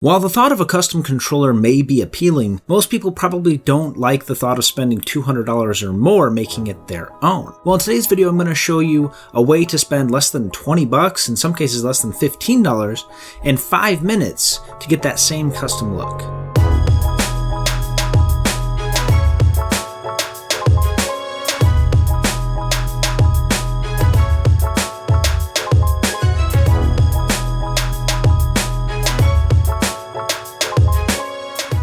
While the thought of a custom controller may be appealing, most people probably don't like the thought of spending $200 or more making it their own. Well, in today's video, I'm going to show you a way to spend less than 20 bucks, in some cases less than $15, in 5 minutes to get that same custom look.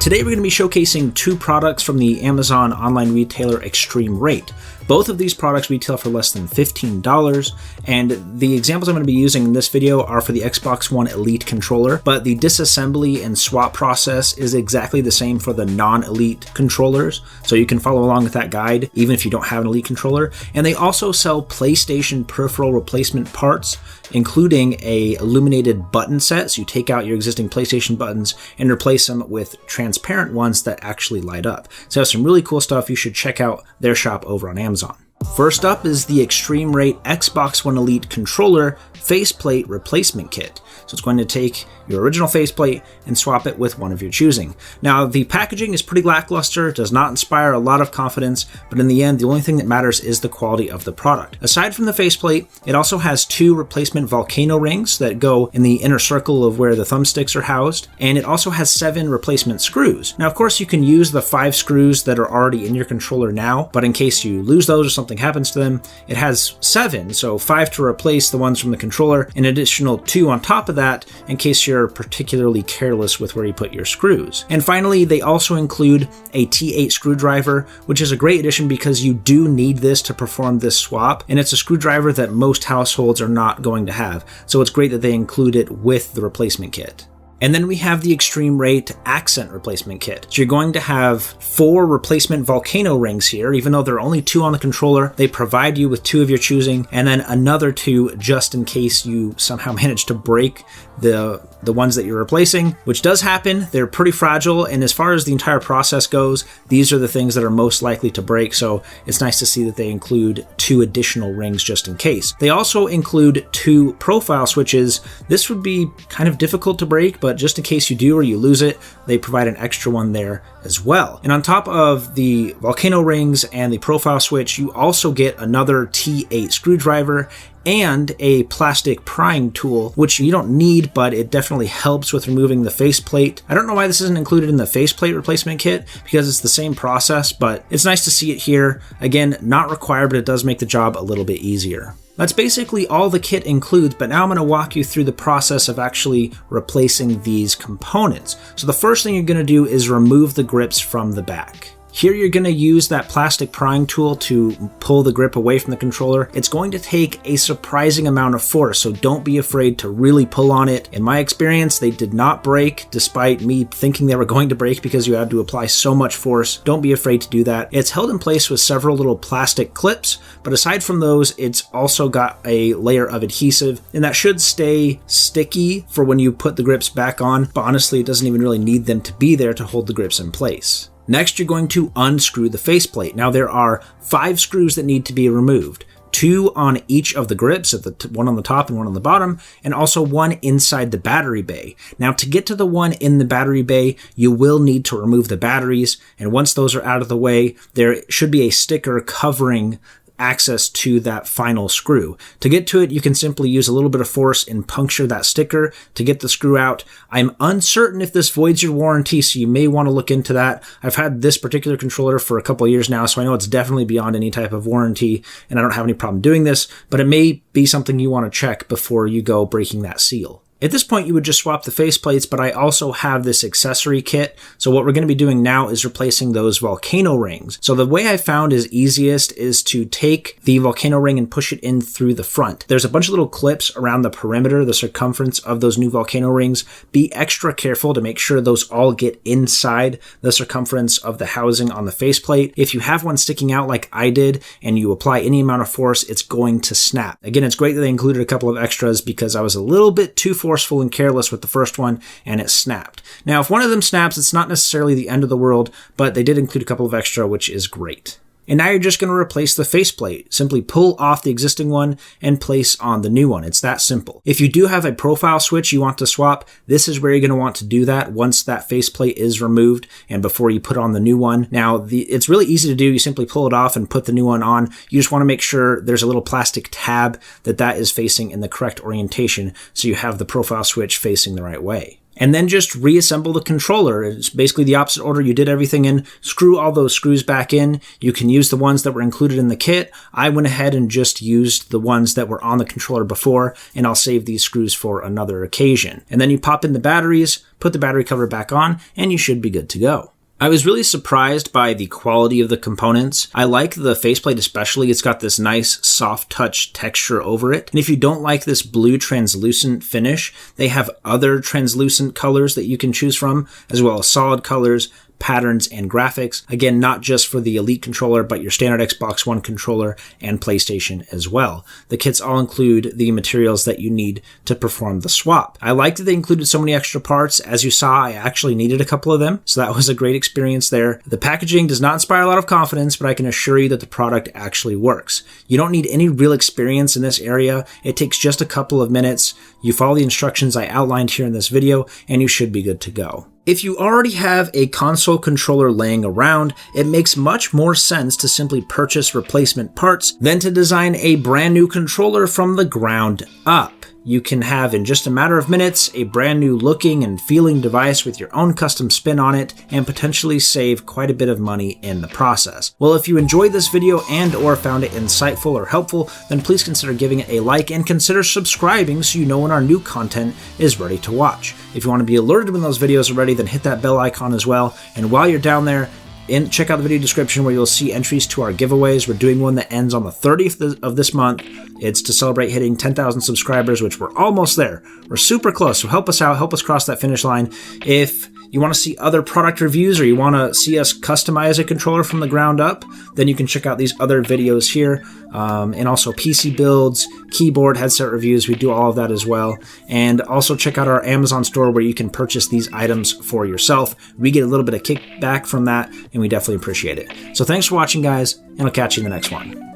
Today we're going to be showcasing two products from the Amazon online retailer ExtremeRate. Both of these products retail for less than $15, and the examples I'm going to be using in this video are for the Xbox One Elite controller, but the disassembly and swap process is exactly the same for the non-Elite controllers, so you can follow along with that guide even if you don't have an Elite controller. And they also sell PlayStation peripheral replacement parts, including a illuminated button set, so you take out your existing PlayStation buttons and replace them with transparent ones that actually light up. So some really cool stuff. You should check out their shop over on Amazon. First up is the ExtremeRate Xbox One Elite controller faceplate replacement kit. So it's going to take your original faceplate and swap it with one of your choosing. Now, the packaging is pretty lackluster, does not inspire a lot of confidence, but in the end, the only thing that matters is the quality of the product. Aside from the faceplate, it also has two replacement volcano rings that go in the inner circle of where the thumbsticks are housed, and it also has 7 replacement screws. Now, of course, you can use the 5 screws that are already in your controller now, but in case you lose those or something happens to them, it has 7, so 5 to replace the ones from the controller, an additional 2 on top of that in case you're particularly careless with where you put your screws. And finally, they also include a T8 screwdriver, which is a great addition because you do need this to perform this swap, and it's a screwdriver that most households are not going to have, so it's great that they include it with the replacement kit. And then we have the ExtremeRate Accent Replacement Kit. So you're going to have 4 replacement volcano rings here. Even though there are only 2 on the controller, they provide you with 2 of your choosing, and then another 2 just in case you somehow manage to break the ones that you're replacing, which does happen. They're pretty fragile, and as far as the entire process goes, these are the things that are most likely to break, so it's nice to see that they include 2 additional rings just in case. They also include 2 profile switches. This would be kind of difficult to break, but just in case you do or you lose it, they provide an extra one there as well. And on top of the volcano rings and the profile switch, you also get another T8 screwdriver and a plastic prying tool, which you don't need, but it definitely helps with removing the faceplate. I don't know why this isn't included in the faceplate replacement kit, because it's the same process, but it's nice to see it here. Again, not required, but it does make the job a little bit easier. That's basically all the kit includes, but now I'm going to walk you through the process of actually replacing these components. So the first thing you're going to do is remove the grips from the back. Here you're going to use that plastic prying tool to pull the grip away from the controller. It's going to take a surprising amount of force, so don't be afraid to really pull on it. In my experience, they did not break, despite me thinking they were going to break because you had to apply so much force. Don't be afraid to do that. It's held in place with several little plastic clips, but aside from those, it's also got a layer of adhesive, and that should stay sticky for when you put the grips back on, but honestly, it doesn't even really need them to be there to hold the grips in place. Next, you're going to unscrew the faceplate. Now, there are 5 screws that need to be removed. 2 on each of the grips, one on the top and one on the bottom, and also 1 inside the battery bay. Now, to get to the one in the battery bay, you will need to remove the batteries, and once those are out of the way, there should be a sticker covering access to that final screw. To get to it, you can simply use a little bit of force and puncture that sticker to get the screw out. I'm uncertain if this voids your warranty, so you may want to look into that. I've had this particular controller for a couple of years now, so I know it's definitely beyond any type of warranty, and I don't have any problem doing this, but it may be something you want to check before you go breaking that seal. At this point, you would just swap the faceplates, but I also have this accessory kit. So what we're going to be doing now is replacing those volcano rings. So the way I found is easiest is to take the volcano ring and push it in through the front. There's a bunch of little clips around the perimeter, the circumference of those new volcano rings. Be extra careful to make sure those all get inside the circumference of the housing on the faceplate. If you have one sticking out like I did and you apply any amount of force, it's going to snap. Again, it's great that they included a couple of extras because I was a little bit too forceful and careless with the first one, and it snapped. Now, if one of them snaps, it's not necessarily the end of the world, but they did include a couple of extra, which is great. And now you're just going to replace the faceplate. Simply pull off the existing one and place on the new one. It's that simple. If you do have a profile switch you want to swap, this is where you're going to want to do that once that faceplate is removed and before you put on the new one. Now, it's really easy to do. You simply pull it off and put the new one on. You just want to make sure there's a little plastic tab that is facing in the correct orientation so you have the profile switch facing the right way. And then just reassemble the controller. It's basically the opposite order you did everything in. Screw all those screws back in. You can use the ones that were included in the kit. I went ahead and just used the ones that were on the controller before, and I'll save these screws for another occasion. And then you pop in the batteries, put the battery cover back on, and you should be good to go. I was really surprised by the quality of the components. I like the faceplate especially. It's got this nice soft touch texture over it. And if you don't like this blue translucent finish, they have other translucent colors that you can choose from, as well as solid colors, patterns, and graphics. Again, not just for the Elite controller, but your standard Xbox One controller and PlayStation as well. The kits all include the materials that you need to perform the swap. I like that they included so many extra parts. As you saw, I actually needed a couple of them, so that was a great experience there. The packaging does not inspire a lot of confidence, but I can assure you that the product actually works. You don't need any real experience in this area. It takes just a couple of minutes. You follow the instructions I outlined here in this video, and you should be good to go. If you already have a console controller laying around, it makes much more sense to simply purchase replacement parts than to design a brand new controller from the ground up. You can have, in just a matter of minutes, a brand new looking and feeling device with your own custom spin on it and potentially save quite a bit of money in the process. Well, if you enjoyed this video and or found it insightful or helpful, then please consider giving it a like and consider subscribing so you know when our new content is ready to watch. If you want to be alerted when those videos are ready, then hit that bell icon as well. And while you're down there, check out the video description where you'll see entries to our giveaways. We're doing one that ends on the 30th of this month. It's to celebrate hitting 10,000 subscribers, which we're almost there. We're super close, so help us out, help us cross that finish line. If you want to see other product reviews or you want to see us customize a controller from the ground up, then you can check out these other videos here. And also PC builds, keyboard, headset reviews. We do all of that as well. And also check out our Amazon store where you can purchase these items for yourself. We get a little bit of kickback from that, and we definitely appreciate it. So thanks for watching, guys, and I'll catch you in the next one.